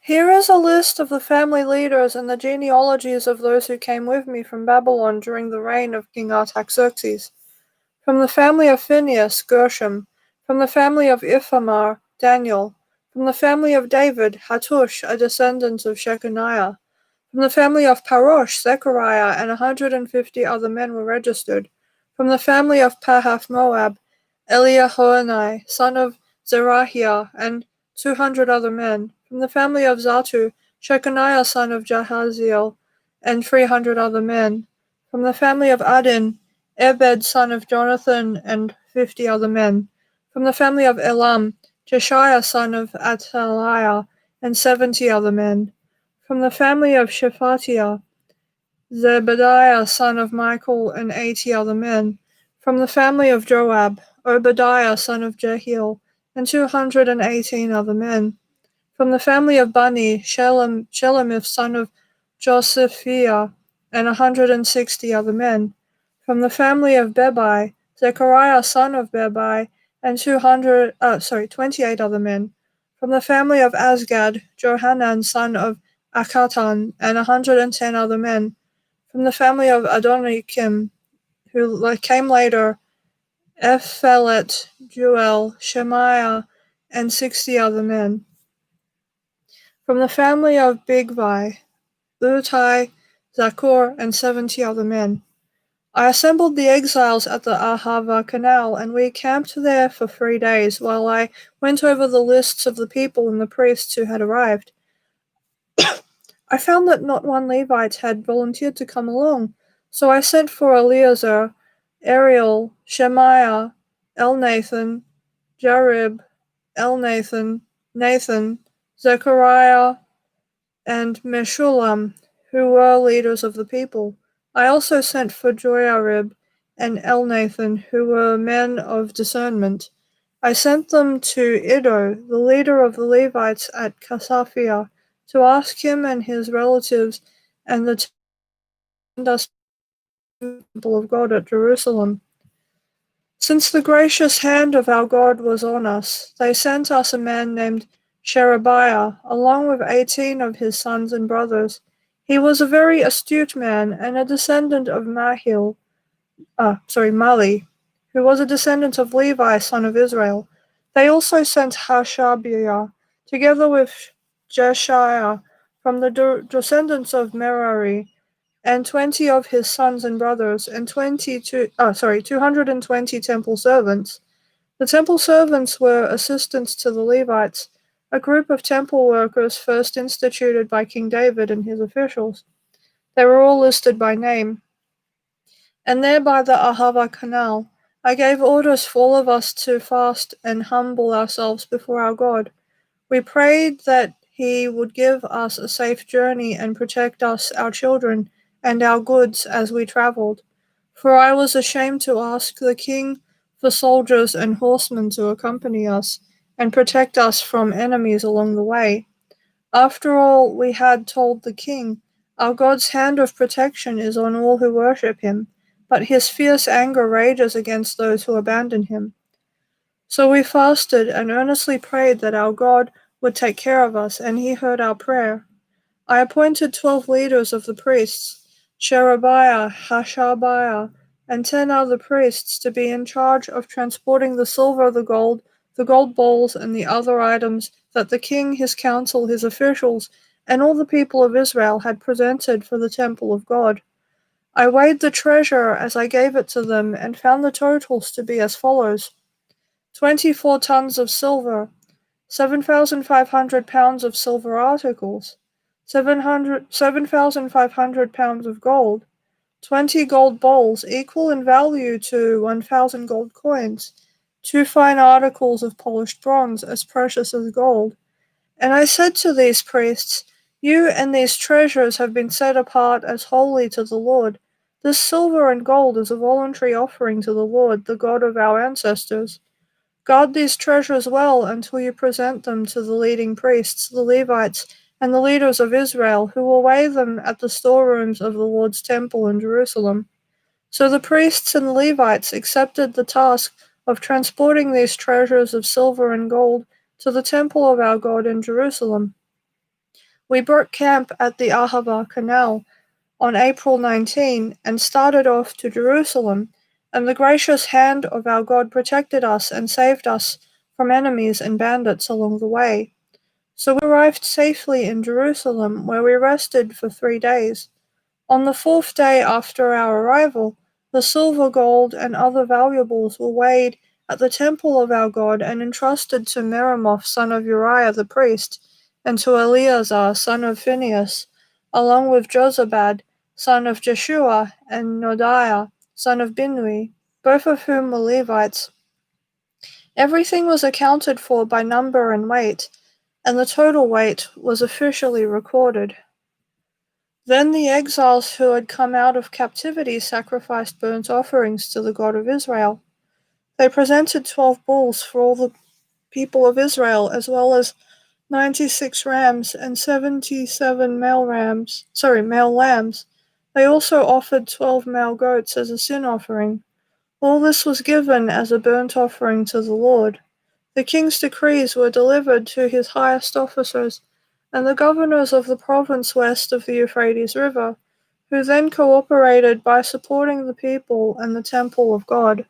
Here is a list of the family leaders and the genealogies of those who came with me from Babylon during the reign of King Artaxerxes. From the family of Phinehas, Gershom. From the family of Ithamar, Daniel. From the family of David, Hattush, a descendant of Shechaniah. From the family of Parosh, Zechariah and 150 other men were registered. From the family of Pahath Moab, Eliahoenai, son of Zerahiah, and 200 other men. From the family of Zatu, Shechaniah, son of Jahaziel, and 300 other men. From the family of Adin, Ebed, son of Jonathan, and 50 other men. From the family of Elam, Jeshiah, son of Athaliah, and 70 other men. From the family of Shephatiah, Zebediah son of Michael and 80 other men. From the family of Joab, Obadiah son of Jehiel and 218 other men. From the family of Bani, Shelemith son of Josephiah and 160 other men. From the family of Bebai, Zechariah son of Bebai and 28 other men. From the family of Azgad, Johanan son of Akatan and 110 other men. From the family of Adonikim, who came later, Ephelet, Juel, Shemaiah, and 60 other men. From the family of Bigvai, Utai, Zakur, and 70 other men. I assembled the exiles at the Ahava Canal, and we camped there for 3 days, while I went over the lists of the people and the priests who had arrived. I found that not one Levite had volunteered to come along, so I sent for Eleazar, Ariel, Shemaiah, Elnathan, Jarib, Elnathan, Nathan, Zechariah, and Meshullam, who were leaders of the people. I also sent for Joiarib and Elnathan, who were men of discernment. I sent them to Iddo, the leader of the Levites at Casaphia, to ask him and his relatives and the temple of God at Jerusalem. Since the gracious hand of our God was on us, they sent us a man named Sherebiah, along with 18 of his sons and brothers. He was a very astute man and a descendant of Mali, who was a descendant of Levi, son of Israel. They also sent Hashabiah, together with Jeshiah, from the descendants of Merari, and 20 of his sons and brothers, and 220 temple servants. The temple servants were assistants to the Levites, a group of temple workers first instituted by King David and his officials. They were all listed by name. And there by the Ahava Canal, I gave orders for all of us to fast and humble ourselves before our God. We prayed that he would give us a safe journey and protect us, our children, and our goods as we traveled. For I was ashamed to ask the king for soldiers and horsemen to accompany us and protect us from enemies along the way. After all, we had told the king, our God's hand of protection is on all who worship him, but his fierce anger rages against those who abandon him. So we fasted and earnestly prayed that our God would take care of us, and he heard our prayer. I appointed 12 leaders of the priests, Sherebiah, Hashabiah, and 10 other priests to be in charge of transporting the silver, the gold bowls, and the other items that the king, his council, his officials, and all the people of Israel had presented for the temple of God. I weighed the treasure as I gave it to them and found the totals to be as follows: 24 tons of silver, 7,500 pounds of silver articles, 7,500 pounds of gold, 20 gold bowls equal in value to 1,000 gold coins, 2 fine articles of polished bronze as precious as gold. And I said to these priests, you and these treasures have been set apart as holy to the Lord. This silver and gold is a voluntary offering to the Lord, the God of our ancestors. Guard these treasures well until you present them to the leading priests, the Levites, and the leaders of Israel, who will weigh them at the storerooms of the Lord's temple in Jerusalem. So the priests and the Levites accepted the task of transporting these treasures of silver and gold to the temple of our God in Jerusalem. We broke camp at the Ahava Canal on April 19 and started off to Jerusalem, and the gracious hand of our God protected us and saved us from enemies and bandits along the way. So we arrived safely in Jerusalem, where we rested for 3 days. On the 4th day after our arrival, the silver, gold, and other valuables were weighed at the temple of our God and entrusted to Meremoth, son of Uriah the priest, and to Eleazar, son of Phinehas, along with Jozabad, son of Jeshua, and Nodiah, son of Binnui, both of whom were Levites. Everything was accounted for by number and weight, and the total weight was officially recorded. Then the exiles who had come out of captivity sacrificed burnt offerings to the God of Israel. They presented 12 bulls for all the people of Israel, as well as 96 rams and 77 male lambs. They also offered 12 male goats as a sin offering. All this was given as a burnt offering to the Lord. The king's decrees were delivered to his highest officers and the governors of the province west of the Euphrates River, who then cooperated by supporting the people and the temple of God.